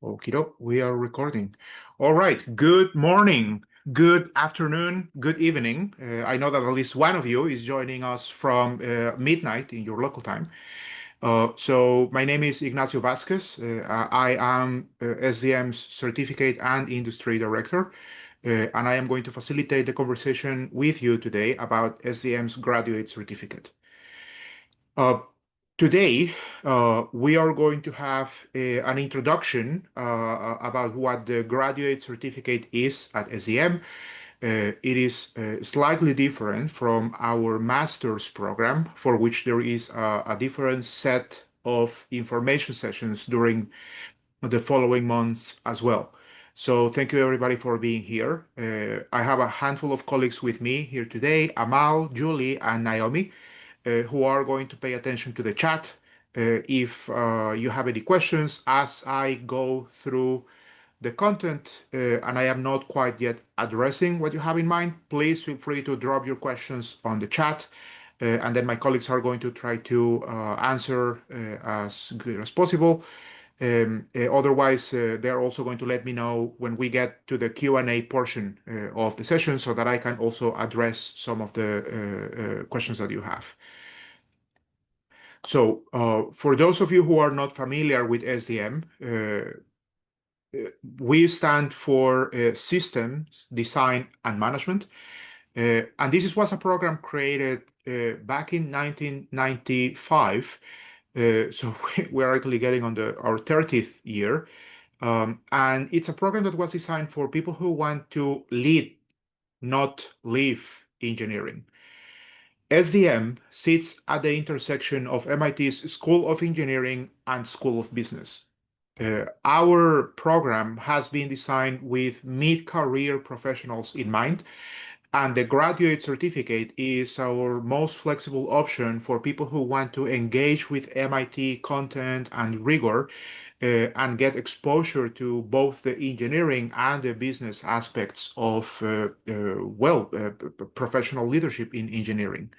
Okie doke, we are recording. All right, good morning, good afternoon, good evening. I know that at least one of you is joining us from midnight in your local time. So my name is Ignacio Vasquez. I am SDM's Certificate and Industry Director, and I am going to facilitate the conversation with you today about SDM's Graduate Certificate. Uh, Today, we are going to have an introduction about what the graduate certificate is at SEM. It is slightly different from our master's program, for which there is a different set of information sessions during the following months as well. So thank you everybody for being here. I have a handful of colleagues with me here today, Amal, Julie, and Naomi, who are going to pay attention to the chat. If you have any questions as I go through the content and I am not quite yet addressing what you have in mind, please feel free to drop your questions on the chat. And then my colleagues are going to try to answer as good as possible. Otherwise, they're also going to let me know when we get to the Q&A portion of the session so that I can also address some of the questions that you have. So for those of you who are not familiar with SDM, we stand for Systems Design and Management. And this was a program created back in 1995. So we're actually getting on our 30th year. And it's a program that was designed for people who want to lead, not live engineering. SDM sits at the intersection of MIT's School of Engineering and School of Business. Our program has been designed with mid-career professionals in mind, and the graduate certificate is our most flexible option for people who want to engage with MIT content and rigor and get exposure to both the engineering and the business aspects of, professional leadership in engineering.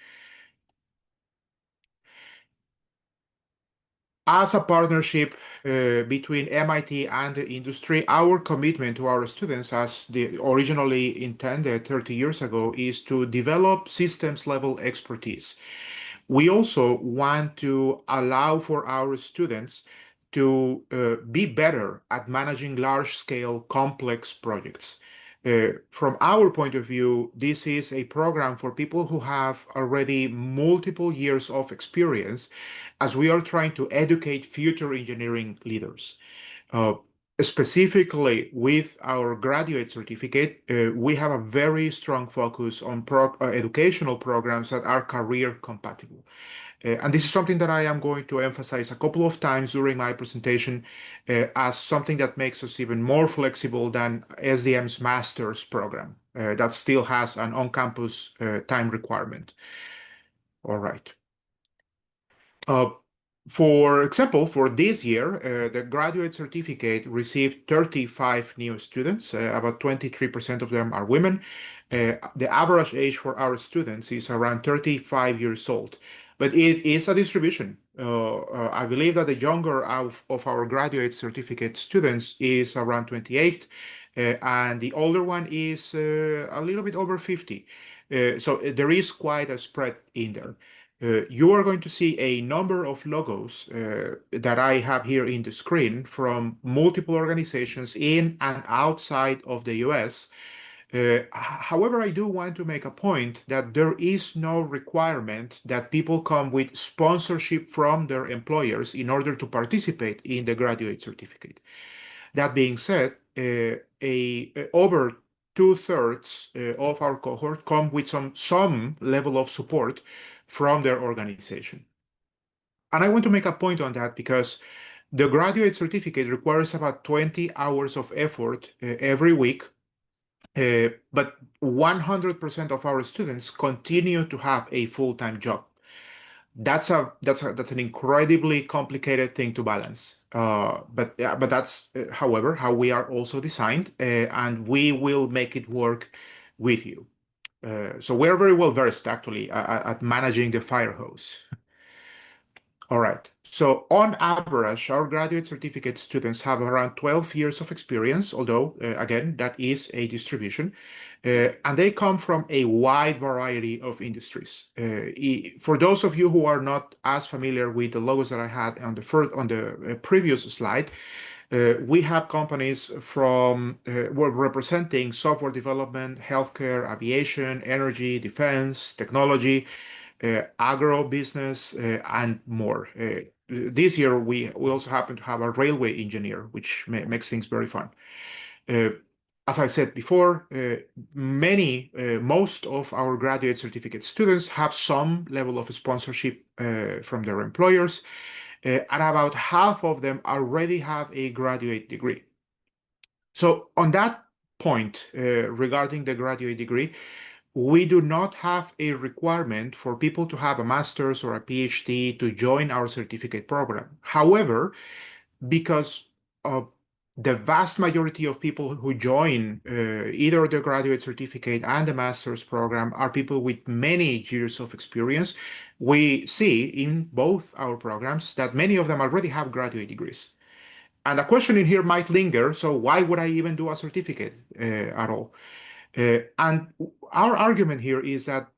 As a partnership between MIT and the industry, our commitment to our students, as originally intended 30 years ago, is to develop systems level expertise. We also want to allow for our students to be better at managing large scale complex projects. From our point of view, this is a program for people who have already multiple years of experience as we are trying to educate future engineering leaders. Uh, Specifically with our graduate certificate, we have a very strong focus on educational programs that are career compatible. And this is something that I am going to emphasize a couple of times during my presentation as something that makes us even more flexible than SDM's master's program that still has an on-campus time requirement. All right. Uh, for example, for this year, the graduate certificate received 35 new students. About 23% of them are women. The average age for our students is around 35 years old, but it is a distribution. I believe that the younger of our graduate certificate students is around 28, and the older one is a little bit over 50. So there is quite a spread in there. You are going to see a number of logos that I have here in the screen from multiple organizations in and outside of the US. However, I do want to make a point that there is no requirement that people come with sponsorship from their employers in order to participate in the graduate certificate. That being said, over two-thirds of our cohort come with some level of support from their organization. And I want to make a point on that because the graduate certificate requires about 20 hours of effort every week, but 100% of our students continue to have a full-time job. That's an incredibly complicated thing to balance. But that's, however, how we are also designed, and we will make it work with you. So we're very well versed actually at managing the fire hose. All right. So on average, our graduate certificate students have around 12 years of experience, although, again, that is a distribution. And they come from a wide variety of industries. For those of you who are not as familiar with the logos that I had on the previous slide, we have companies from we're representing software development, healthcare, aviation, energy, defense, technology, agro business, and more. This year, we also happen to have a railway engineer, which makes things very fun. Uh, as I said before, most of our graduate certificate students have some level of sponsorship from their employers, and about half of them already have a graduate degree. So on that point, regarding the graduate degree, we do not have a requirement for people to have a master's or a PhD to join our certificate program. However, because the vast majority of people who join either the graduate certificate and the master's program are people with many years of experience, we see in both our programs that many of them already have graduate degrees. And a question in here might linger, so why would I even do a certificate at all? And our argument here is that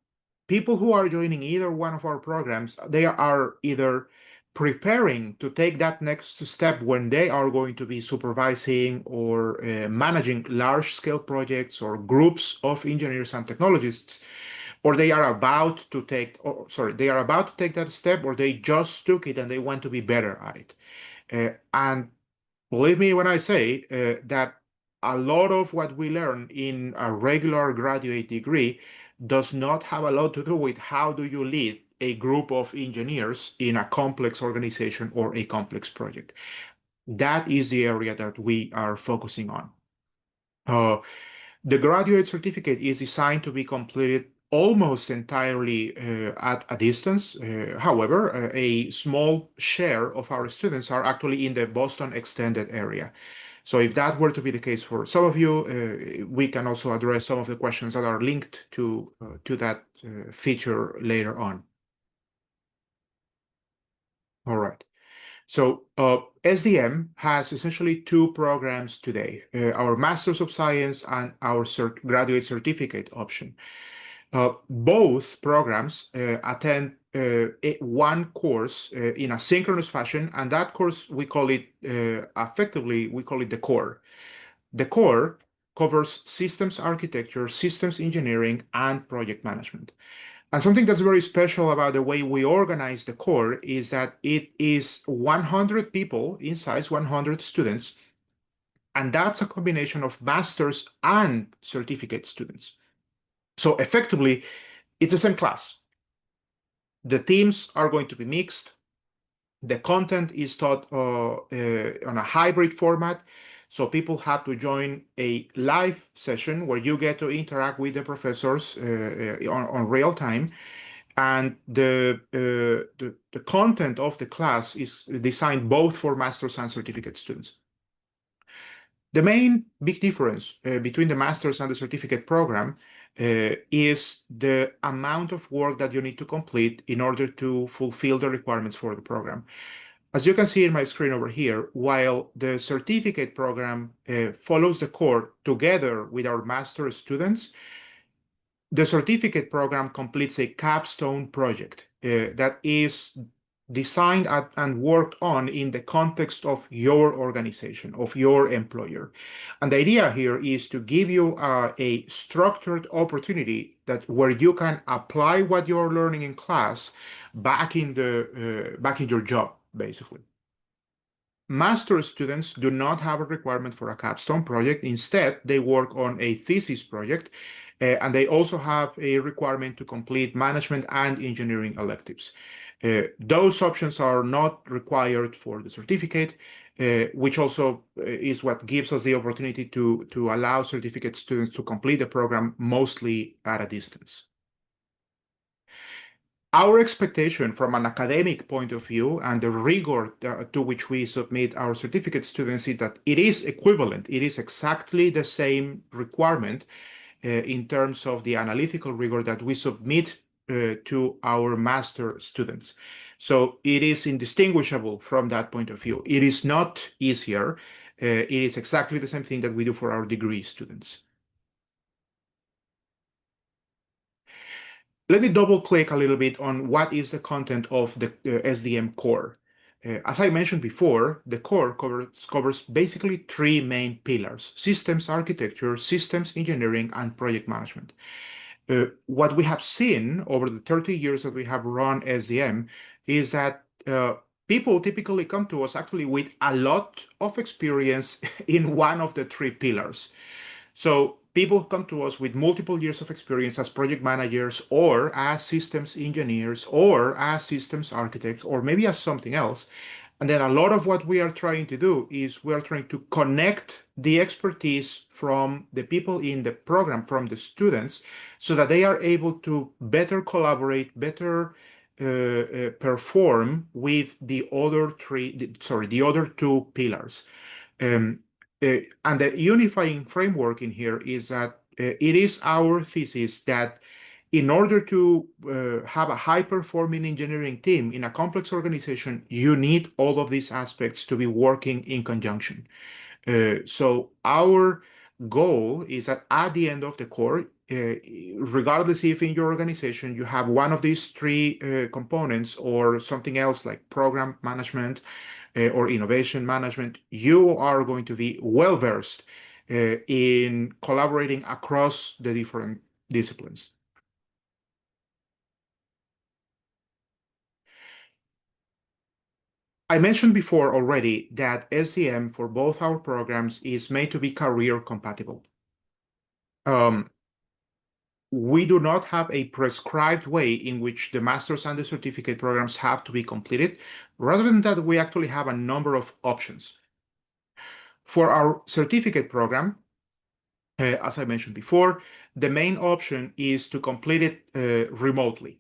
people who are joining either one of our programs, they are either preparing to take that next step when they are going to be supervising or managing large scale projects or groups of engineers and technologists, or they are about to take, or, sorry, they are about to take that step, or they just took it and they want to be better at it. And believe me when I say that a lot of what we learn in a regular graduate degree does not have a lot to do with how do you lead a group of engineers in a complex organization or a complex project. That is the area that we are focusing on. Uh, the graduate certificate is designed to be completed almost entirely at a distance. However, a small share of our students are actually in the Boston extended area. So if that were to be the case for some of you, we can also address some of the questions that are linked to that feature later on. All right. So SDM has essentially two programs today, our Masters of Science and our graduate certificate option. Both programs attend one course in a synchronous fashion, and that course we call it effectively we call it the core. The core covers systems architecture, systems engineering, and project management. And something that's very special about the way we organize the core is that it is 100 people in size, 100 students, and that's a combination of master's and certificate students. So effectively, it's the same class. The teams are going to be mixed. The content is taught on a hybrid format. So people have to join a live session where you get to interact with the professors on real time. And the content of the class is designed both for master's and certificate students. The main big difference between the master's and the certificate program is the amount of work that you need to complete in order to fulfill the requirements for the program. As you can see in my screen over here, while the certificate program follows the core together with our master students, the certificate program completes a capstone project that is designed and worked on in the context of your organization, of your employer. And the idea here is to give you a structured opportunity that where you can apply what you're learning in class back in your job, basically. Master students do not have a requirement for a capstone project. Instead, they work on a thesis project, and they also have a requirement to complete management and engineering electives. Those options are not required for the certificate, which also is what gives us the opportunity to allow certificate students to complete the program mostly at a distance. Our expectation from an academic point of view and the rigor to which we submit our certificate students is that it is equivalent. It is exactly the same requirement in terms of the analytical rigor that we submit to our master students. So it is indistinguishable from that point of view. It is not easier. It is exactly the same thing that we do for our degree students. Let me double click a little bit on what is the content of the SDM core. As I mentioned before, the core covers basically three main pillars: systems architecture, systems engineering, and project management. What we have seen over the 30 years that we have run SDM is that people typically come to us actually with a lot of experience in one of the three pillars. So people come to us with multiple years of experience as project managers or as systems engineers or as systems architects or maybe as something else. And then a lot of what we are trying to do is we are trying to connect the expertise from the people in the program, from the students, so that they are able to better collaborate, better perform with the other the other two pillars. Um, and the unifying framework in here is that it is our thesis that in order to have a high-performing engineering team in a complex organization, you need all of these aspects to be working in conjunction. So our goal is that at the end of the core, regardless if in your organization you have one of these three components or something else like program management or innovation management, you are going to be well versed in collaborating across the different disciplines. I mentioned before already that SDM for both our programs is made to be career compatible. Um, we do not have a prescribed way in which the master's and the certificate programs have to be completed. Rather than that, we actually have a number of options. For our certificate program, as I mentioned before, the main option is to complete it remotely.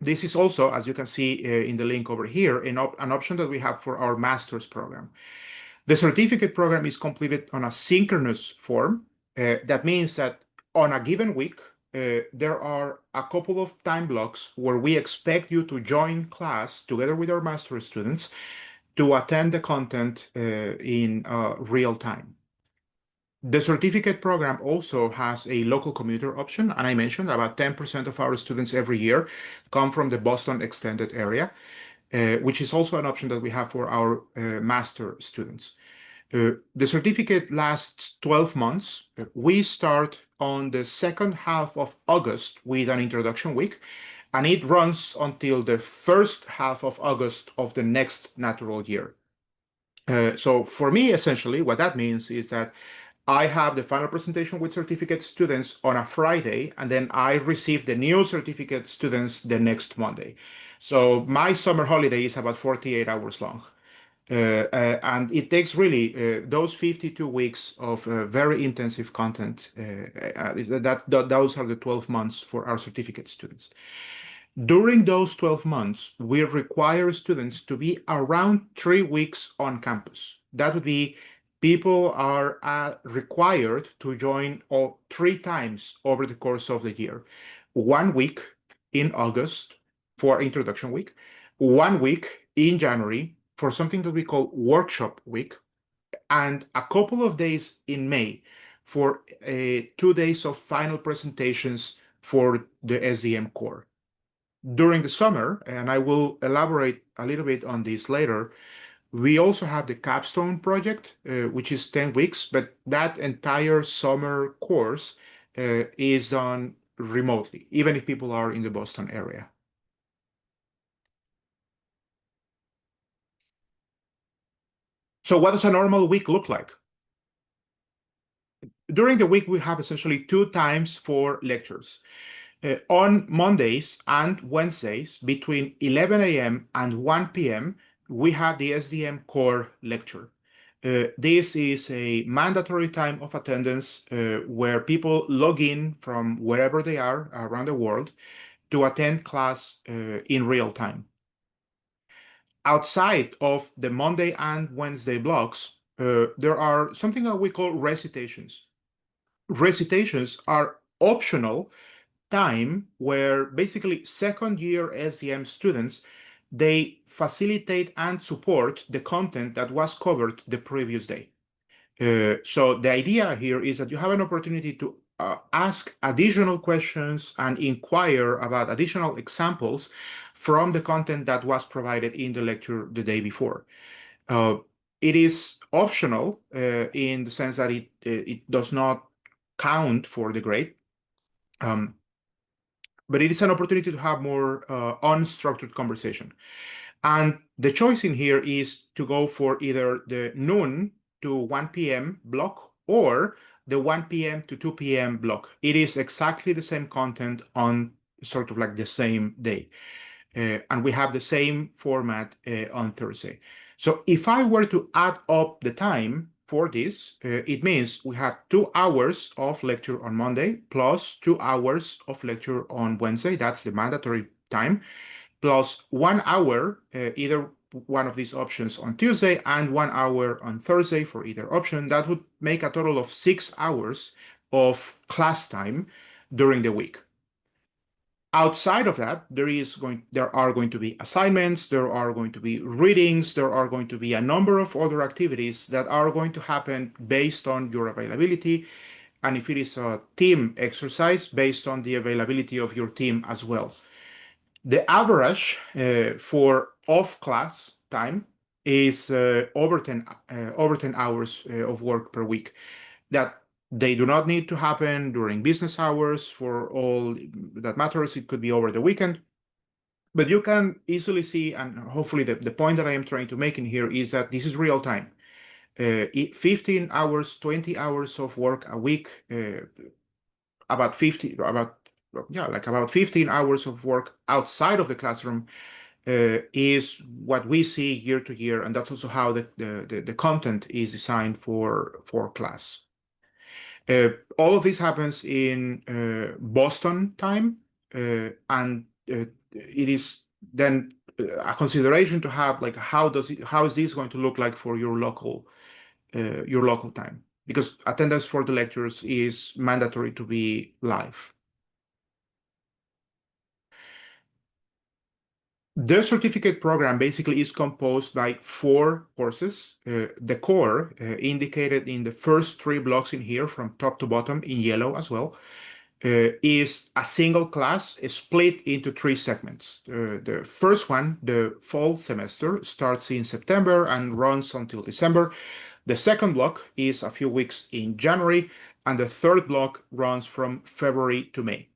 This is also, as you can see in the link over here, an option that we have for our master's program. The certificate program is completed on a synchronous form. That means that on a given week, there are a couple of time blocks where we expect you to join class together with our master's students to attend the content in real time. The certificate program also has a local commuter option, and I mentioned about 10% of our students every year come from the Boston extended area, which is also an option that we have for our master students. The certificate lasts 12 months. We start on the second half of August with an introduction week, and it runs until the first half of August of the next natural year. So for me, essentially, what that means is that I have the final presentation with certificate students on a Friday, and then I receive the new certificate students the next Monday. So my summer holiday is about 48 hours long. And it takes really those 52 weeks of very intensive content. Those are the 12 months for our certificate students. During those 12 months, we require students to be around 3 weeks on campus. That would be people are required to join all 3 times over the course of the year. 1 week in August for introduction week, 1 week in January for something that we call workshop week, and a couple of days in May for 2 days of final presentations for the SDM core. During the summer, and I will elaborate a little bit on this later, we also have the capstone project, which is 10 weeks, but that entire summer course is done remotely, even if people are in the Boston area. So what does a normal week look like? During the week, we have essentially 2 times for lectures. On Mondays and Wednesdays, between 11 a.m. and 1 p.m., we have the SDM core lecture. This is a mandatory time of attendance where people log in from wherever they are around the world to attend class in real time. Outside of the Monday and Wednesday blocks, there are something that we call recitations. Recitations are optional time where basically second year SDM students they facilitate and support the content that was covered the previous day. So the idea here is that you have an opportunity to ask additional questions and inquire about additional examples from the content that was provided in the lecture the day before. Uh, it is optional in the sense that it does not count for the grade, um, but it is an opportunity to have more unstructured conversation. And the choice in here is to go for either the noon to 1 p.m. block or the 1 p.m. to 2 p.m. block. It is exactly the same content on sort of like the same day. And we have the same format on Thursday. So if I were to add up the time for this, it means we have 2 hours of lecture on Monday plus 2 hours of lecture on Wednesday. That's the mandatory time, plus 1 hour, either one of these options on Tuesday and 1 hour on Thursday for either option. That would make a total of 6 hours of class time during the week. Outside of that, there are going to be assignments, there are going to be readings, there are going to be a number of other activities that are going to happen based on your availability. And if it is a team exercise, based on the availability of your team as well. The average for off-class time is over 10 hours of work per week. That they do not need to happen during business hours for all that matters. It could be over the weekend. But you can easily see, and hopefully the point that I am trying to make in here is that this is real time. 15 hours, 20 hours of work a week, about 50, about yeah, like about 15 hours of work outside of the classroom is what we see year to year, and that's also how the content is designed for class. All of this happens in Boston time, and it is then a consideration to have like how is this going to look like for your local time, because attendance for the lectures is mandatory to be live. The certificate program basically is composed by 4 courses. The core, indicated in the first 3 blocks in here from top to bottom in yellow as well, is a single class split into 3 segments. The first one, the fall semester, starts in September and runs until December. The second block is a few weeks in January, and the third block runs from February to May.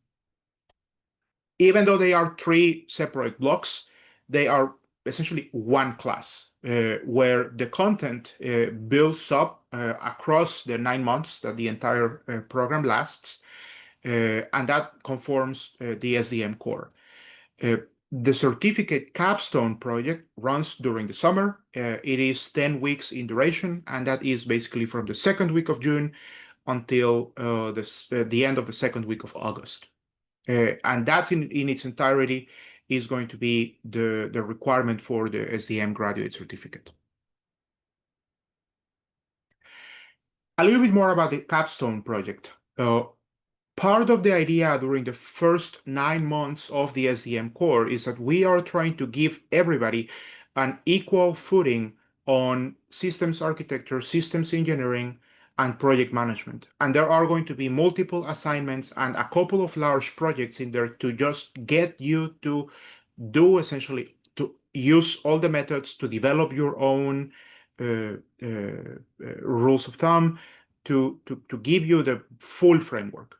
Even though they are 3 separate blocks, they are essentially one class where the content builds up across the 9 months that the entire program lasts, and that conforms the SDM core. Uh, the certificate capstone project runs during the summer. It is 10 weeks in duration, and that is basically from the second week of June until the end of the second week of August. And that in its entirety is going to be the requirement for the SDM graduate certificate. A little bit more about the capstone project. Part of the idea during the first 9 months of the SDM core is that we are trying to give everybody an equal footing on systems architecture, systems engineering, and project management. And there are going to be multiple assignments and a couple of large projects in there to just get you to do essentially to use all the methods to develop your own rules of thumb to give you the full framework.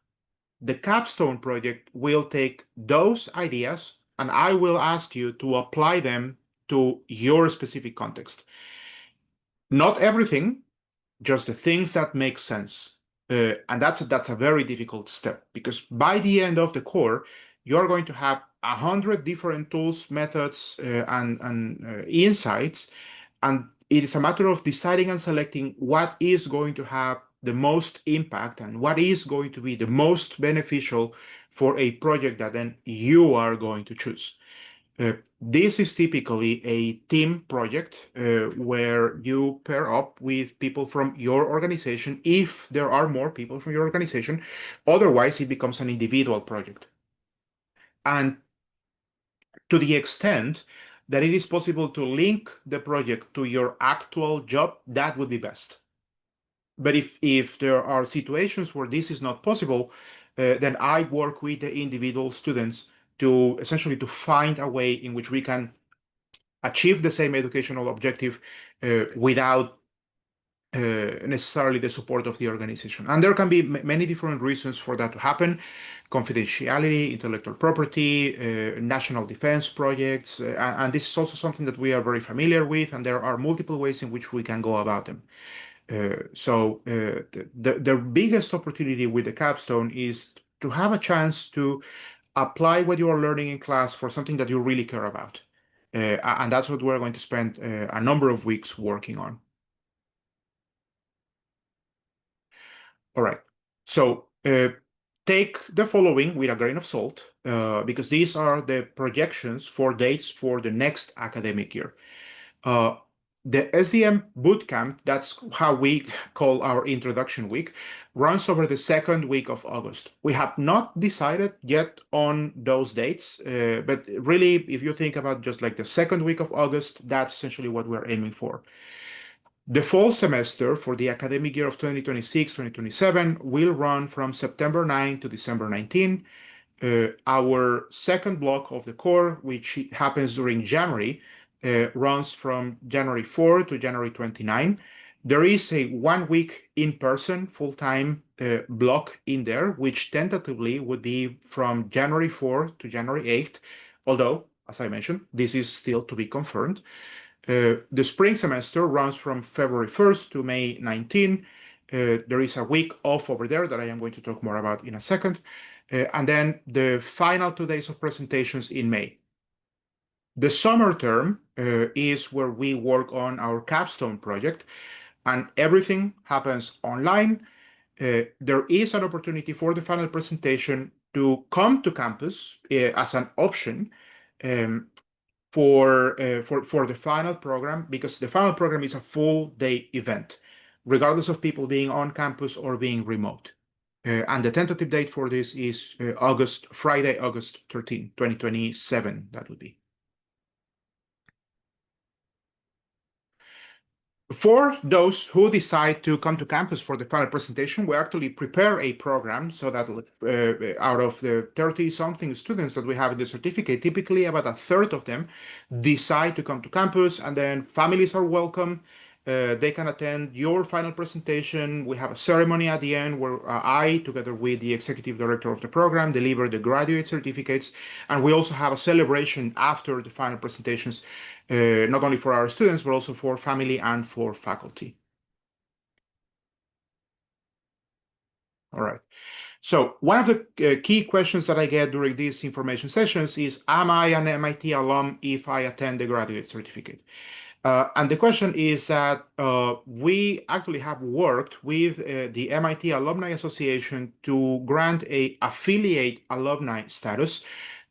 The capstone project will take those ideas and I will ask you to apply them to your specific context. Not everything, just the things that make sense. And that's a very difficult step, because by the end of the core, you're going to have 100 different tools, methods, and insights. And it is a matter of deciding and selecting what is going to have the most impact and what is going to be the most beneficial for a project that then you are going to choose. This is typically a team project where you pair up with people from your organization if there are more people from your organization. Otherwise, it becomes an individual project. And to the extent that it is possible to link the project to your actual job, that would be best. But if there are situations where this is not possible, then I work with the individual students to essentially to find a way in which we can achieve the same educational objective without necessarily the support of the organization. And there can be many different reasons for that to happen: confidentiality, intellectual property, national defense projects. And this is also something that we are very familiar with, and there are multiple ways in which we can go about them. The biggest opportunity with the capstone is to have a chance to apply what you are learning in class for something that you really care about. And that's what we're going to spend a number of weeks working on. All right. So take the following with a grain of salt, because these are the projections for dates for the next academic year. Uh, the SDM bootcamp, that's how we call our introduction week, runs over the second week of August. We have not decided yet on those dates, but really, if you think about just like the second week of August, that's essentially what we're aiming for. The fall semester for the academic year of 2026-2027 will run from September 9 to December 19. Our second block of the core, which happens during January, runs from January 4 to January 29. There is a 1 week in-person full-time block in there, which tentatively would be from January 4 to January 8th, although, as I mentioned, this is still to be confirmed. The spring semester runs from February 1st to May 19. There is a week off over there that I am going to talk more about in a second. And then the final 2 days of presentations in May. The summer term is where we work on our capstone project, and everything happens online. There is an opportunity for the final presentation to come to campus as an option. Um, for the final program, because the final program is a full day event, regardless of people being on campus or being remote. And the tentative date for this is Friday, August 13, 2027, that would be. For those who decide to come to campus for the final presentation, we actually prepare a program so that out of the 30-something students that we have in the certificate, typically about a third of them decide to come to campus, and then families are welcome. They can attend your final presentation. We have a ceremony at the end where I, together with the executive director of the program, deliver the graduate certificates. And we also have a celebration after the final presentations, not only for our students, but also for family and for faculty. All right. So one of the key questions that I get during these information sessions is, am I an MIT alum if I attend the graduate certificate? And the question is that we actually have worked with the MIT Alumni Association to grant a affiliate alumni status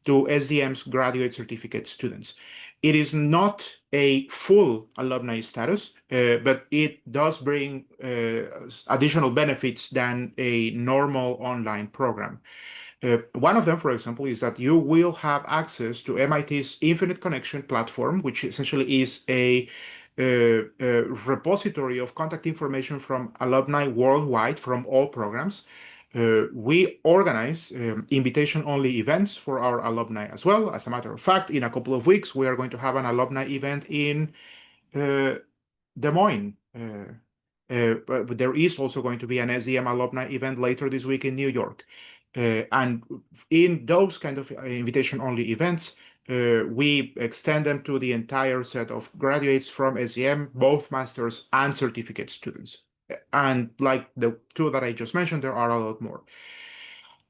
to SDM's graduate certificate students. It is not a full alumni status, but it does bring additional benefits than a normal online program. One of them, for example, is that you will have access to MIT's Infinite Connection platform, which essentially is a repository of contact information from alumni worldwide from all programs. We organize invitation-only events for our alumni as well. As a matter of fact, in a couple of weeks, we are going to have an alumni event in uh, Des Moines. But there is also going to be an SDM alumni event later this week in New York. And in those kind of invitation-only events, we extend them to the entire set of graduates from SDM, both masters and certificate students. And like the two that I just mentioned, there are a lot more.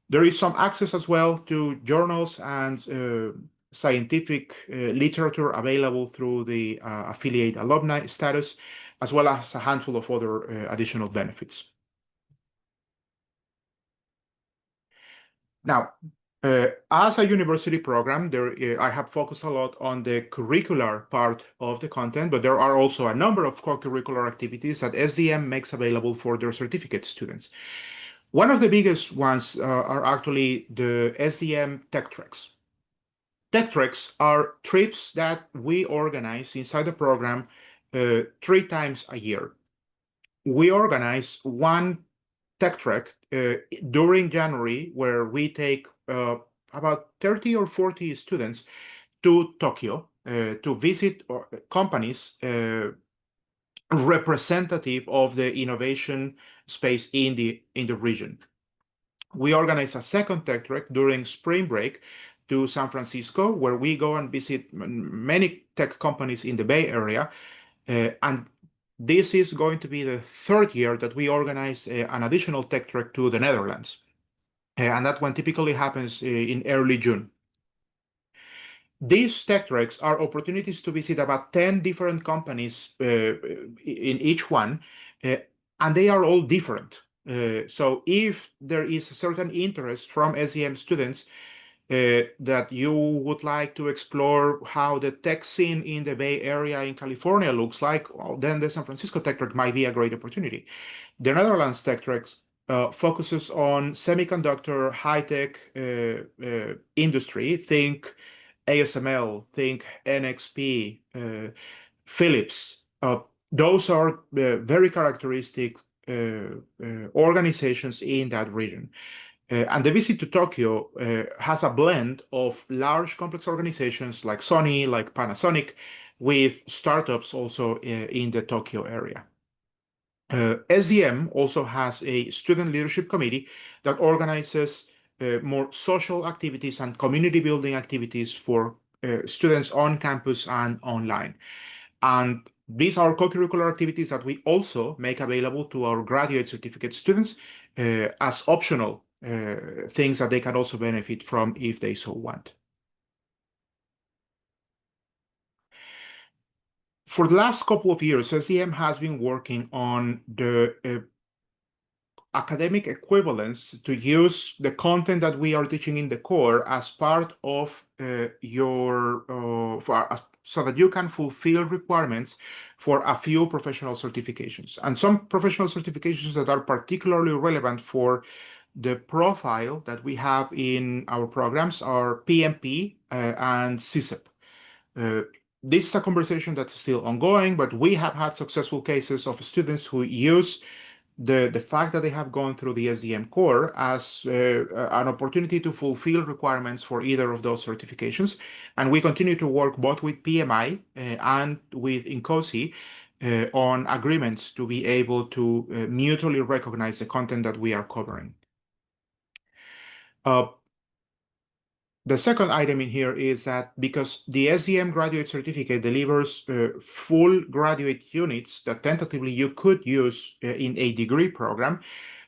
There is some access as well to journals and scientific literature available through the affiliate alumni status, as well as a handful of other additional benefits. Now, as a university program, I have focused a lot on the curricular part of the content, but there are also a number of co-curricular activities that SDM makes available for their certificate students. One of the biggest ones are actually the SDM Tech Treks. Tech treks are trips that we organize inside the program 3 times a year. We organize one tech trek during January where we take about 30 or 40 students to Tokyo to visit companies representative of the innovation space in the region. We organize a second tech trek during spring break to San Francisco, where we go and visit many tech companies in the Bay Area. And this is going to be the third year that we organize an additional tech trek to the Netherlands. And that one typically happens in early June. These tech treks are opportunities to visit about 10 different companies in each one, uh, and they are all different. So if there is a certain interest from SEM students that you would like to explore how the tech scene in the Bay Area in California looks like, well, then the San Francisco Tech Trek might be a great opportunity. The Netherlands Tech Trek focuses on semiconductor high-tech industry. Think ASML, think NXP, Philips. Those are very characteristic organizations in that region. And the visit to Tokyo has a blend of large complex organizations like Sony, like Panasonic, with startups also in the Tokyo area. SDM also has a student leadership committee that organizes more social activities and community building activities for students on campus and online. And these are co-curricular activities that we also make available to our graduate certificate students as optional things that they can also benefit from if they so want. For the last couple of years, SEM has been working on the academic equivalence to use the content that we are teaching in the core as part of so that you can fulfill requirements for a few professional certifications. And some professional certifications that are particularly relevant for the profile that we have in our programs are PMP and CSEP. This is a conversation that's still ongoing, but we have had successful cases of students who use the fact that they have gone through the SDM core as an opportunity to fulfill requirements for either of those certifications. And we continue to work both with PMI and with INCOSE on agreements to be able to mutually recognize the content that we are covering. The second item in here is that because the SDM graduate certificate delivers full graduate units that tentatively you could use in a degree program,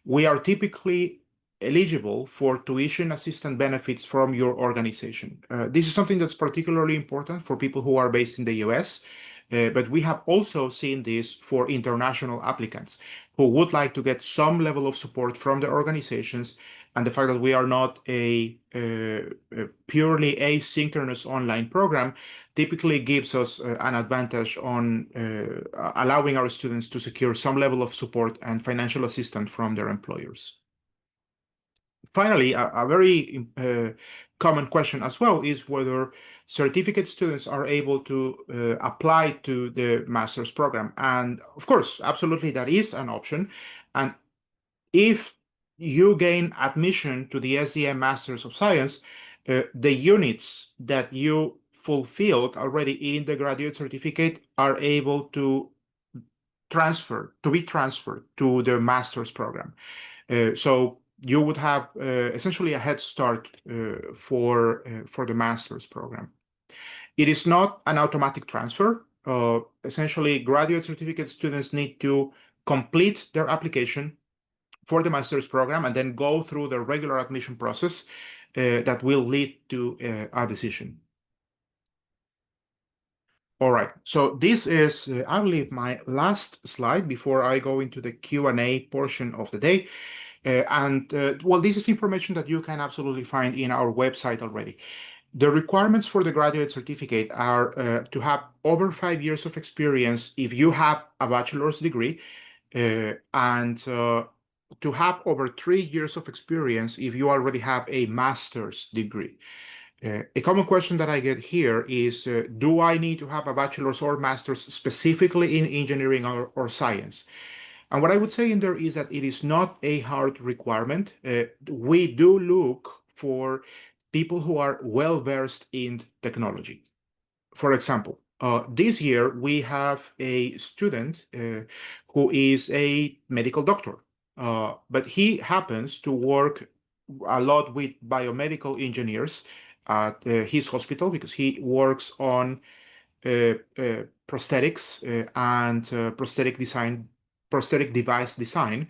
we are typically eligible for tuition assistance benefits from your organization. This is something that's particularly important for people who are based in the US, but we have also seen this for international applicants who would like to get some level of support from the organizations, and the fact that we are not a purely asynchronous online program typically gives us an advantage on allowing our students to secure some level of support and financial assistance from their employers. Finally, a very common question as well is whether certificate students are able to apply to the master's program. And of course, absolutely, that is an option. And if you gain admission to the SDM Masters of Science, the units that you fulfilled already in the graduate certificate are able to be transferred to the master's program. So you would have essentially a head start for the master's program. It is not an automatic transfer. Essentially, graduate certificate students need to complete their application for the master's program and then go through the regular admission process that will lead to a decision. All right, so this is, I believe, my last slide before I go into the Q&A portion of the day. Well, this is information that you can absolutely find in our website already. The requirements for the graduate certificate are to have over 5 years of experience if you have a bachelor's degree, and to have over 3 years of experience if you already have a master's degree. A common question that I get here is, do I need to have a bachelor's or master's specifically in engineering or science? And what I would say in there is that it is not a hard requirement. We do look for people who are well versed in technology. For example, this year we have a student who is a medical doctor, but he happens to work a lot with biomedical engineers at his hospital because he works on prosthetics and prosthetic device design.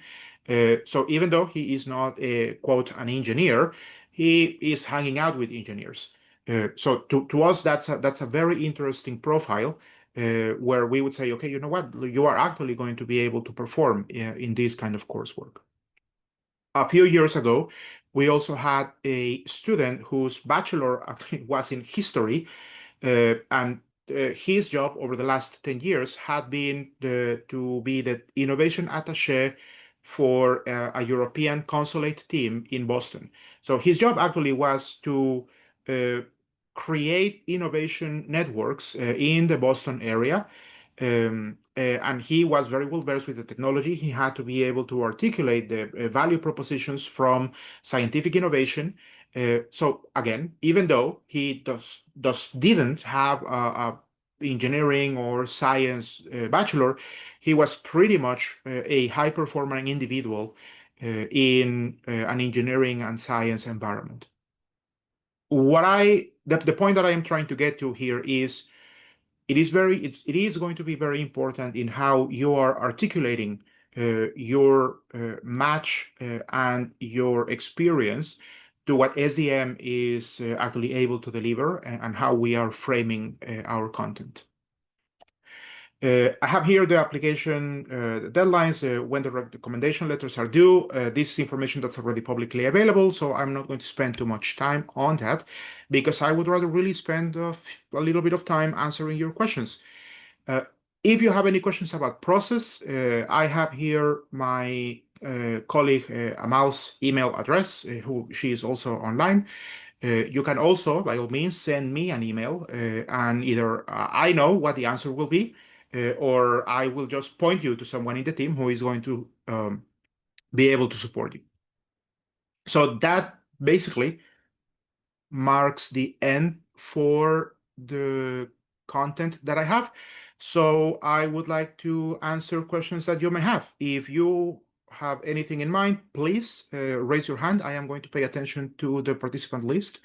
So even though he is not a quote an engineer, he is hanging out with engineers. So to us, that's a very interesting profile where we would say, okay, you know what, you are actually going to be able to perform in this kind of coursework. A few years ago, we also had a student whose bachelor actually was in history, and his job over the last 10 years had been to be the innovation attaché for a European consulate team in Boston. So his job actually was to uh, create innovation networks in the Boston area. And he was very well versed with the technology. He had to be able to articulate the value propositions from scientific innovation. So again, even though he didn't have a engineering or science bachelor, he was pretty much a high performing individual in an engineering and science environment. The point that I am trying to get to here is it is going to be very important in how you are articulating your match and your experience to what SDM is actually able to deliver and how we are framing our content. I have here the application deadlines, when the recommendation letters are due. This is information that's already publicly available, so I'm not going to spend too much time on that because I would rather really spend a little bit of time answering your questions. Uh, if you have any questions about process, I have here my colleague Amal's email address, who she is also online. You can also, by all means, send me an email, and either I know what the answer will be, or I will just point you to someone in the team who is going to be able to support you. So that basically marks the end for the content that I have. So I would like to answer questions that you may have. If you have anything in mind, please raise your hand. I am going to pay attention to the participant list.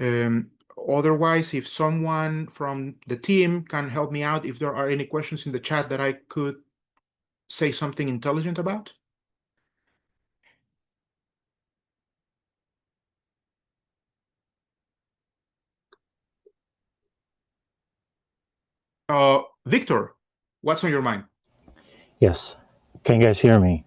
Um, Otherwise, if someone from the team can help me out, if there are any questions in the chat that I could say something intelligent about. Victor, what's on your mind? Yes. Can you guys hear me?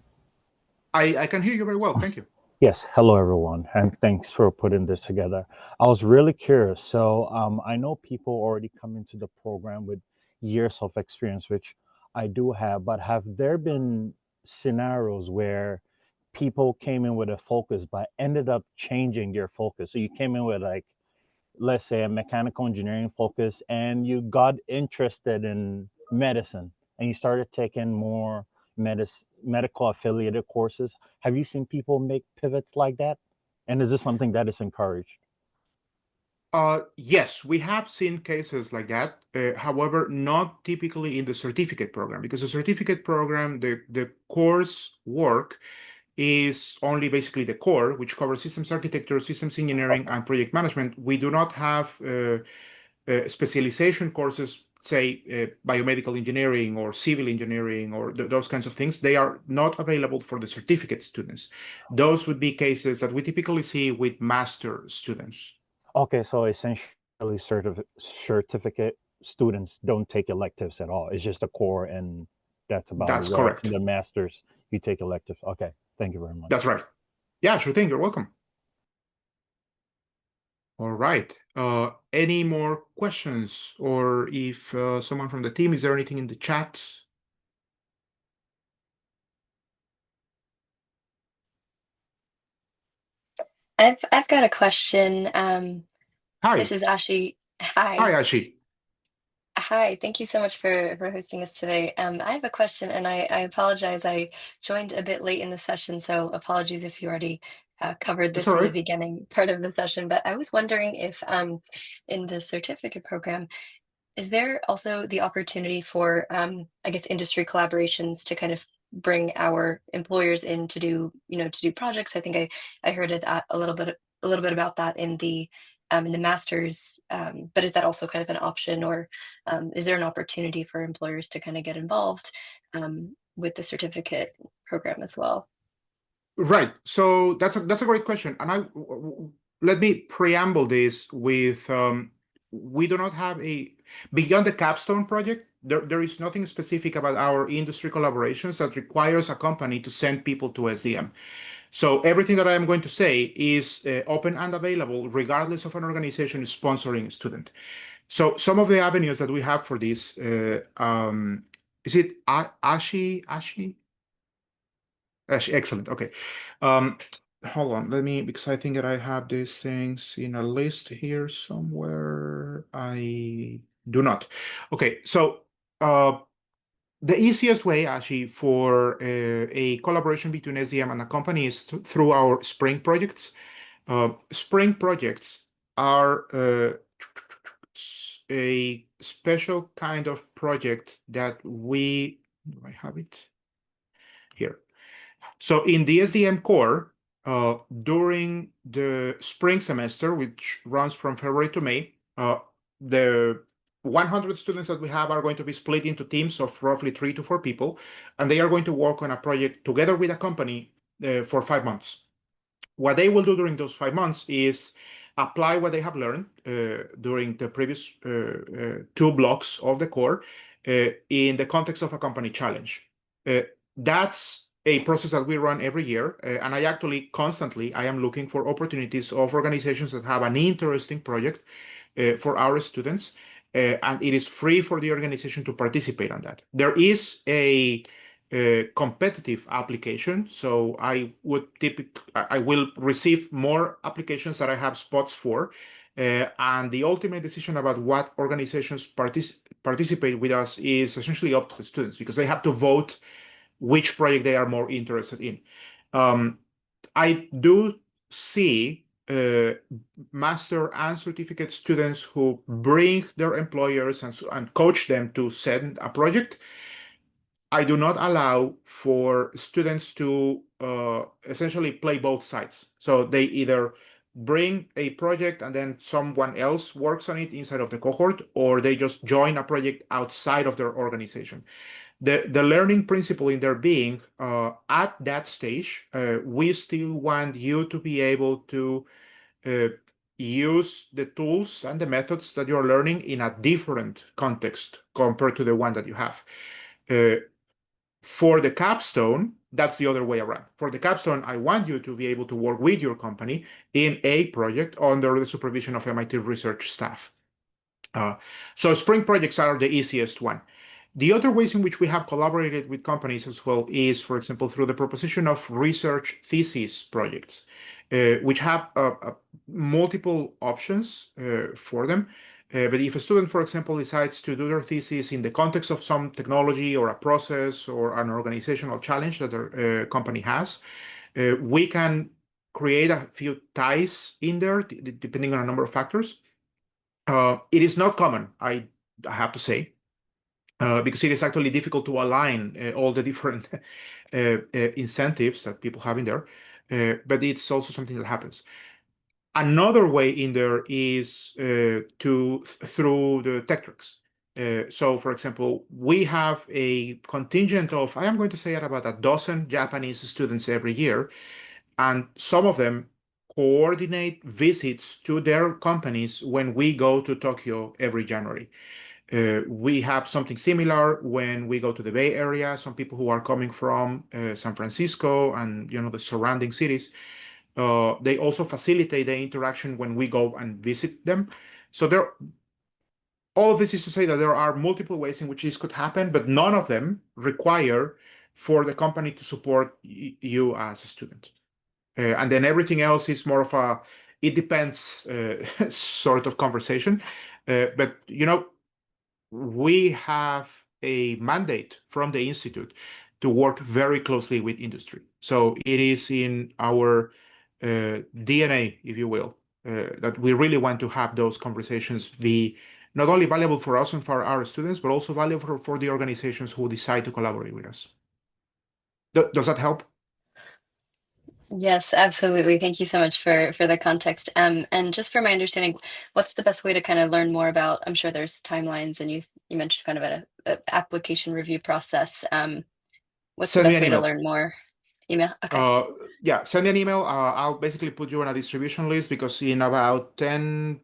I can hear you very well. Thank you. Yes. Hello, everyone, and thanks for putting this together. I was really curious. So, I know people already come into the program with years of experience, which I do have, but have there been scenarios where people came in with a focus but ended up changing their focus? So you came in with, like, let's say, a mechanical engineering focus, and you got interested in medicine and you started taking more medical affiliated courses. Have you seen people make pivots like that? And is this something that is encouraged? Yes, we have seen cases like that. However, not typically in the certificate program, because the certificate program, the course work is only basically the core, which covers systems architecture, systems engineering, Okay. and project management. We do not have specialization courses, say biomedical engineering or civil engineering or those kinds of things. They are not available for the certificate students. Those would be cases that we typically see with master students. Okay, so essentially certificate students don't take electives at all. It's just a core and that's about it. That's Whereas in correct. the masters, you take electives. Okay, thank you very That's much. right. Yeah, sure thing. You're welcome. All right. Any more questions? Or if someone from the team, is there anything in the chat? I've got a question. Hi. This is Ashi. Hi, Hi. Ashi. Hi. Thank you so much for hosting us today. I have a question, and I apologize. I joined a bit late in the session, so apologies if you already covered That's this all in the right. beginning part of the session. But I was wondering if in the certificate program, is there also the opportunity for, I guess, industry collaborations to kind of bring our employers in to do, to do projects? I think I heard it a little bit about that in the master's. But is that also kind of an option, or is there an opportunity for employers to kind of get involved with the certificate program as well? Right. So that's a great question, and let me preamble this with we do not have a beyond the capstone project. There is nothing specific about our industry collaborations that requires a company to send people to SDM. So everything that I am going to say is open and available, regardless of an organization sponsoring a student. So some of the avenues that we have for this, is it Ashi? Ashi? Excellent. Okay. Um, hold on. Let me, because I think that I have these things in a list here somewhere. I do not. Okay. So, the easiest way actually for a collaboration between SDM and a company is through our spring projects. Spring projects are a special kind of project that do I have it here? So in the SDM core, during the spring semester, which runs from February to May, the 100 students that we have are going to be split into teams of roughly 3 to 4 people, and they are going to work on a project together with a company for 5 months. What they will do during those 5 months is apply what they have learned during the previous 2 blocks of the core in the context of a company challenge. That's a process that we run every year, and I actually constantly I am looking for opportunities of organizations that have an interesting project for our students, and it is free for the organization to participate on that. There is a competitive application. So I will receive more applications that I have spots for. And the ultimate decision about what organizations participate with us is essentially up to the students because they have to vote which project they are more interested in. Um, I do see master and certificate students who bring their employers and coach them to send a project. I do not allow for students to essentially play both sides. So they either bring a project and then someone else works on it inside of the cohort, or they just join a project outside of their organization. The learning principle in there being at that stage, we still want you to be able to uh, use the tools and the methods that you're learning in a different context compared to the one that you have. Uh, for the capstone, that's the other way around. For the capstone, I want you to be able to work with your company in a project under the supervision of MIT research staff. Uh, so spring projects are the easiest one. The other ways in which we have collaborated with companies as well is, for example, through the proposition of research thesis projects, which have multiple options for them. But if a student, for example, decides to do their thesis in the context of some technology or a process or an organizational challenge that their company has, we can create a few ties in there, depending on a number of factors. It is not common, I have to say, because it is actually difficult to align all the different incentives that people have in there. But it's also something that happens. Another way in there is through the tech tricks. So, for example, we have a contingent of, I am going to say, at about a dozen Japanese students every year, and some of them coordinate visits to their companies when we go to Tokyo every January. We have something similar when we go to the Bay Area. Some people who are coming from San Francisco and the surrounding cities, they also facilitate the interaction when we go and visit them. So all of this is to say that there are multiple ways in which this could happen, but none of them require for the company to support you as a student. And then everything else is more of it depends sort of conversation. But, we have a mandate from the Institute to work very closely with industry. So it is in our DNA, if you will, that we really want to have those conversations be not only valuable for us and for our students, but also valuable for the organizations who decide to collaborate with us. Does that help? Yes, absolutely. Thank you so much for the context. And just for my understanding, what's the best way to kind of learn more about? I'm sure there's timelines, and you mentioned kind of a application review process. What's the Send me best an way to email. learn more? Email. Okay. Yeah, send me an email. I'll basically put you on a distribution list because in about 9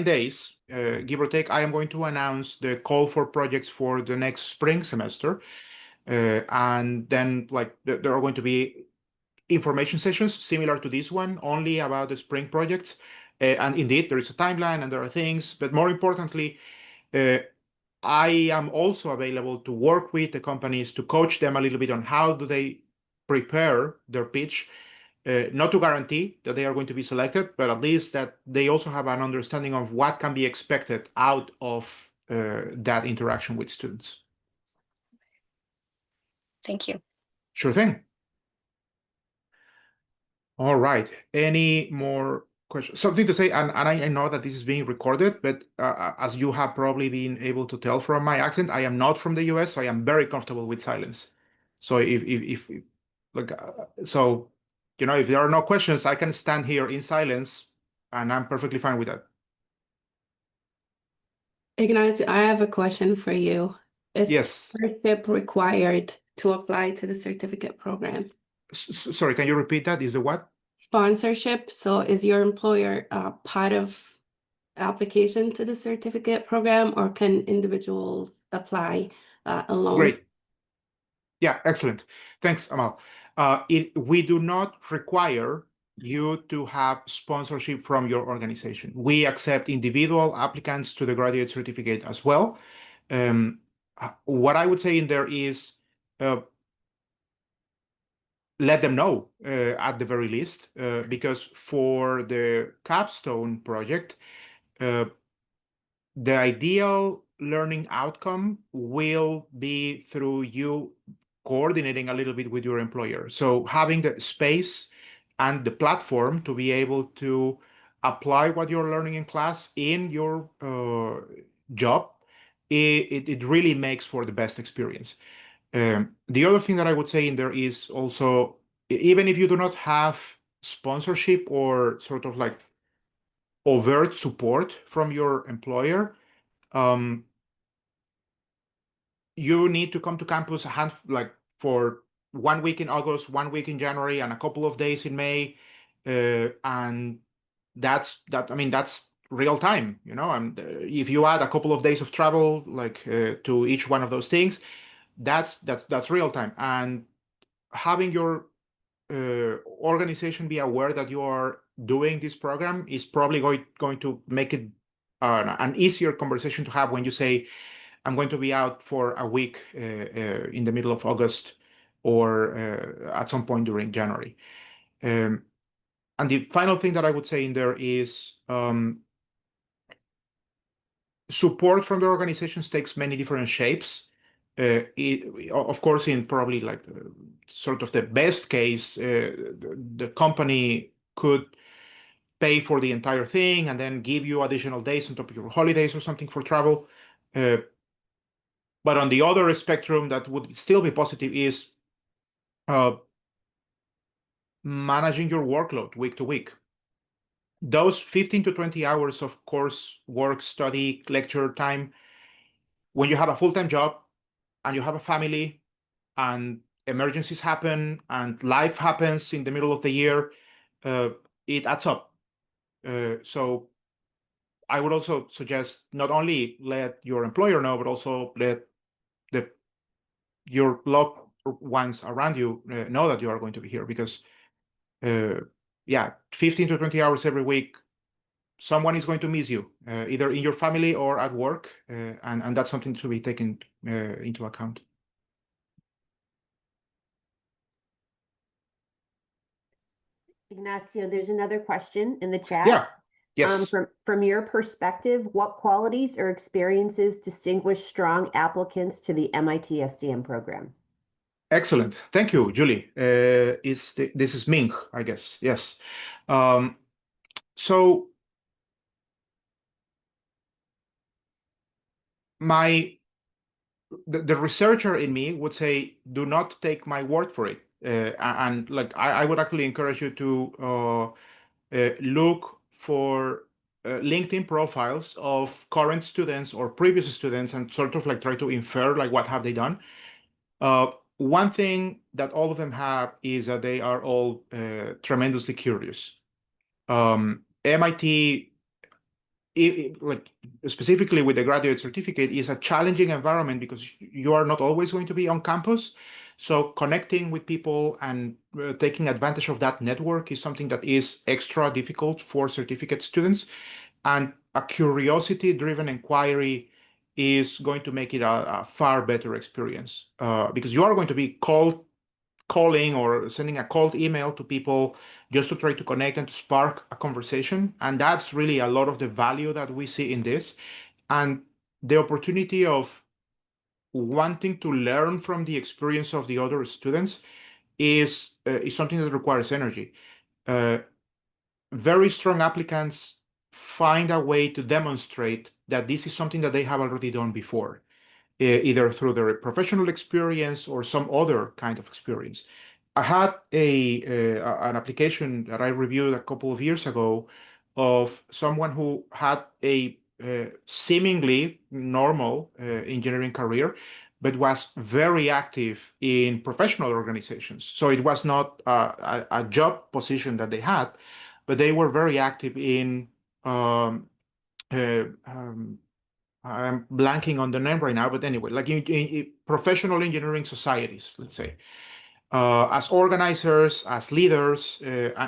days, give or take, I am going to announce the call for projects for the next spring semester. And then like there are going to be information sessions similar to this one, only about the spring projects. And indeed, there is a timeline and there are things, but more importantly, uh, I am also available to work with the companies to coach them a little bit on how do they prepare their pitch, not to guarantee that they are going to be selected, but at least that they also have an understanding of what can be expected out of that interaction with students. Thank you. Sure thing. All right. Any more questions? Something to say, and I know that this is being recorded, but as you have probably been able to tell from my accent, I am not from the US, so I am very comfortable with silence. So if like so, if there are no questions, I can stand here in silence, and I'm perfectly fine with that. Ignacio, I have a question for you. Is Yes. sponsorship required to apply to the certificate program? Sorry, can you repeat that? Is the what? Sponsorship. So is your employer part of application to the certificate program, or can individuals apply alone? Great. Yeah, excellent. Thanks, Amal. We do not require you to have sponsorship from your organization. We accept individual applicants to the graduate certificate as well. What I would say in there is let them know at the very least, because for the capstone project, the ideal learning outcome will be through you coordinating a little bit with your employer. So having the space and the platform to be able to apply what you're learning in class in your job, it really makes for the best experience. The other thing that I would say in there is also, even if you do not have sponsorship or sort of like overt support from your employer, you need to come to campus like for 1 week in August, 1 week in January, and a couple of days in May, and that's real time, And if you add a couple of days of travel, like to each one of those things, that's real time. And having your organization be aware that you are doing this program is probably going to make it an easier conversation to have when you say, I'm going to be out for a week in the middle of August or at some point during January. And the final thing that I would say in there is support from the organizations takes many different shapes. Of course, in probably like sort of the best case, the company could pay for the entire thing and then give you additional days on top of your holidays or something for travel. But on the other spectrum, that would still be positive is managing your workload week to week. Those 15 to 20 hours of course work, study, lecture time, when you have a full-time job and you have a family and emergencies happen and life happens in the middle of the year, it adds up. So I would also suggest not only let your employer know, but also let your loved ones around you know that you are going to be here, because 15 to 20 hours every week, someone is going to miss you, either in your family or at work, and that's something to be taken into account. Ignacio, there's another question in the chat. Yeah. Yes. From your perspective, what qualities or experiences distinguish strong applicants to the MIT SDM program? Excellent. Thank you, Julie. This is Ming, I guess. Yes. So the researcher in me would say, do not take my word for it. And like I would actually encourage you to look for LinkedIn profiles of current students or previous students and sort of like try to infer like what have they done. One thing that all of them have is that they are all tremendously curious. MIT, like specifically with the graduate certificate, is a challenging environment because you are not always going to be on campus. So connecting with people and taking advantage of that network is something that is extra difficult for certificate students. And a curiosity-driven inquiry is going to make it a far better experience because you are going to be calling or sending a cold email to people just to try to connect and to spark a conversation. And that's really a lot of the value that we see in this. And the opportunity of wanting to learn from the experience of the other students is something that requires energy. Uh, Very strong applicants find a way to demonstrate that this is something that they have already done before, either through their professional experience or some other kind of experience. I had an application that I reviewed a couple of years ago of someone who had a seemingly normal engineering career, but was very active in professional organizations. So it was not a job position that they had, but they were very active in um, uh, um, I'm blanking on the name right now, but anyway, like in professional engineering societies, let's say, as organizers, as leaders,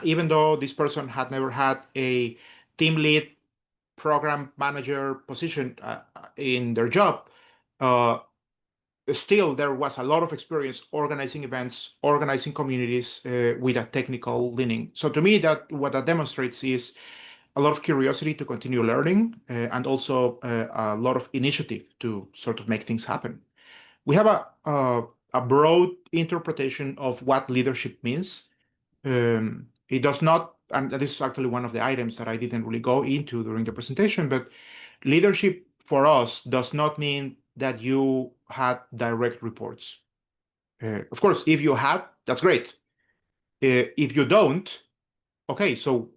even though this person had never had a team lead program manager position in their job, uh, still there was a lot of experience organizing events, organizing communities with a technical leaning. So to me, that what that demonstrates is a lot of curiosity to continue learning and also a lot of initiative to sort of make things happen. We have a broad interpretation of what leadership means. It does not, and this is actually one of the items that I didn't really go into during the presentation, but leadership for us does not mean that you had direct reports. Of course, if you had, that's great. If you don't, okay, so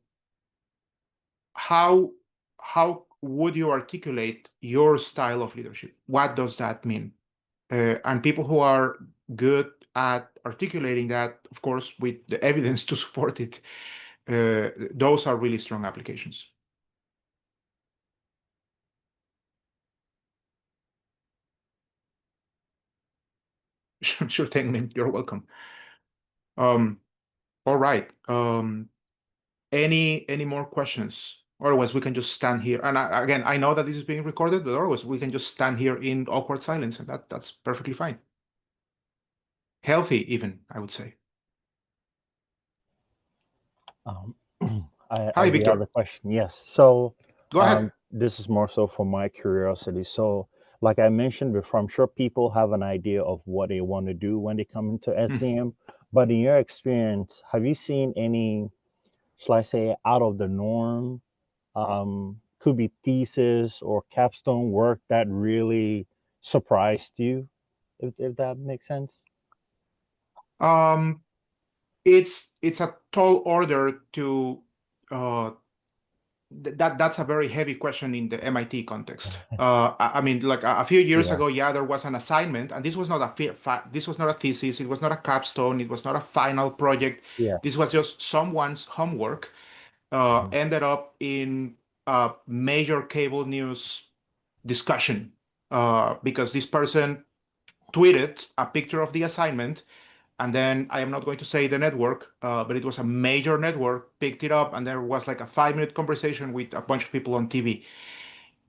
how would you articulate your style of leadership? What does that mean? And people who are good at articulating that, of course, with the evidence to support it, those are really strong applications. Sure thing, Min. You're welcome. All right. Any more questions? Otherwise, we can just stand here. And again, I know that this is being recorded, but otherwise, we can just stand here in awkward silence, and that's perfectly fine. Healthy, even, I would say. Um, Hi, I do Victor. have a question. Yes. So Go ahead. this is more so for my curiosity. So, like I mentioned before, I'm sure people have an idea of what they want to do when they come into SCM. But in your experience, have you seen any, shall I say, out of the norm? Could be thesis or capstone work that really surprised you, if that makes sense. It's a tall order to that's a very heavy question in the MIT context. I mean, like a few years ago, yeah, there was an assignment, and this was not this was not a thesis, it was not a capstone, it was not a final project. Yeah. This was just someone's homework. Ended up in a major cable news discussion because this person tweeted a picture of the assignment. And then I am not going to say the network, but it was a major network, picked it up, and there was like a 5-minute conversation with a bunch of people on TV.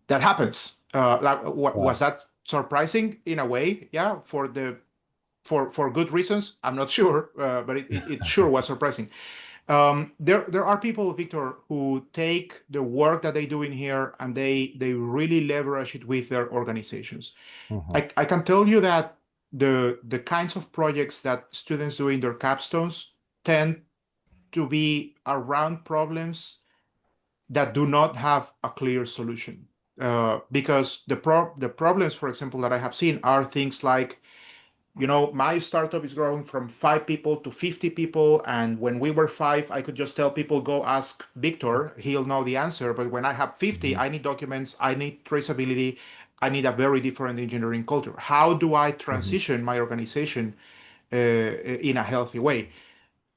That happens. Was that surprising in a way? Yeah, for good reasons. I'm not sure, but it sure was surprising. There are people, Victor, who take the work that they do in here and they really leverage it with their organizations. I can tell you that the kinds of projects that students do in their capstones tend to be around problems that do not have a clear solution. Because the problems, for example, that I have seen are things like, my startup is growing from 5 people to 50 people. And when we were 5, I could just tell people, go ask Victor, he'll know the answer. But when I have 50, I need documents, I need traceability, I need a very different engineering culture. How do I transition my organization in a healthy way?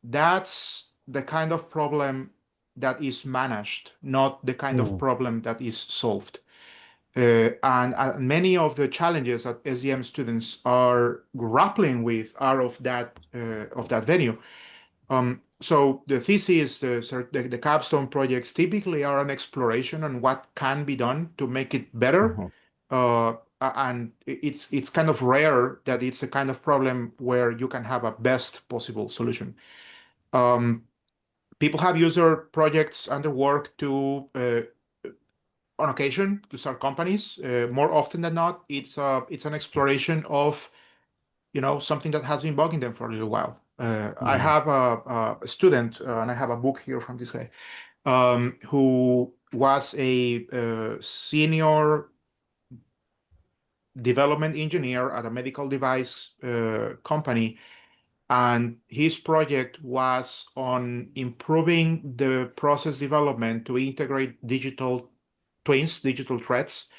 That's the kind of problem that is managed, not the kind of problem that is solved. And many of the challenges that SDM students are grappling with are of that venue. So the thesis, the capstone projects typically are an exploration on what can be done to make it better. And it's kind of rare that it's a kind of problem where you can have a best possible solution. People have used their projects and their work to on occasion to start companies. More often than not, it's an exploration of something that has been bugging them for a little while. I have a student, and I have a book here from this guy, who was a senior development engineer at a medical device company, and his project was on improving the process development to integrate digital twins, digital threads,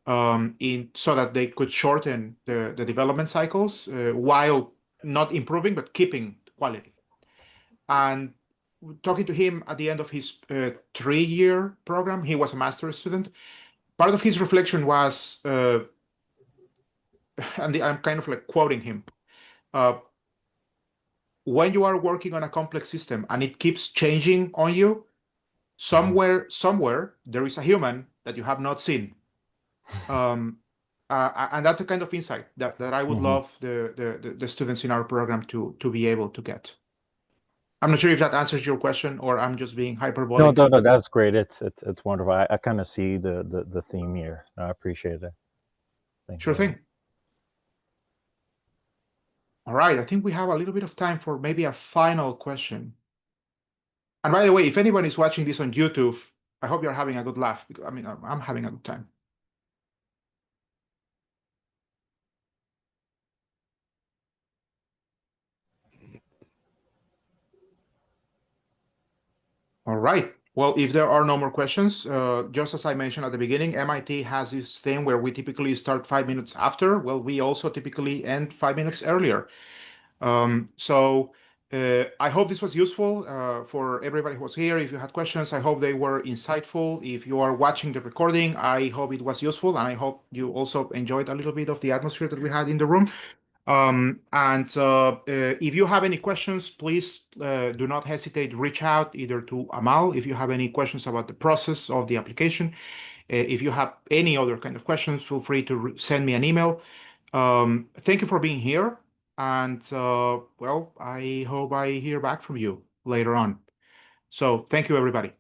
so that they could shorten the development cycles while not improving but keeping quality. And talking to him at the end of his 3-year program, he was a master's student. Part of his reflection was, and I'm kind of like quoting him, when you are working on a complex system and it keeps changing on you, somewhere there is a human that you have not seen. And that's a kind of insight that I would love the students in our program to be able to get. I'm not sure if that answers your question or I'm just being hyperbolic. No, that's great. It's wonderful. I kind of see the theme here. I appreciate it. Thank Sure you. thing. All right, I think we have a little bit of time for maybe a final question. And by the way, if anyone is watching this on YouTube, I hope you're having a good laugh, because I'm having a good time. All right. Well, if there are no more questions, just as I mentioned at the beginning, MIT has this thing where we typically start 5 minutes after. Well, we also typically end 5 minutes earlier. So I hope this was useful for everybody who was here. If you had questions, I hope they were insightful. If you are watching the recording, I hope it was useful, and I hope you also enjoyed a little bit of the atmosphere that we had in the room. If you have any questions, please do not hesitate to reach out either to Amal if you have any questions about the process of the application. If you have any other kind of questions, feel free to send me an email. Thank you for being here. And well, I hope I hear back from you later on. So thank you, everybody.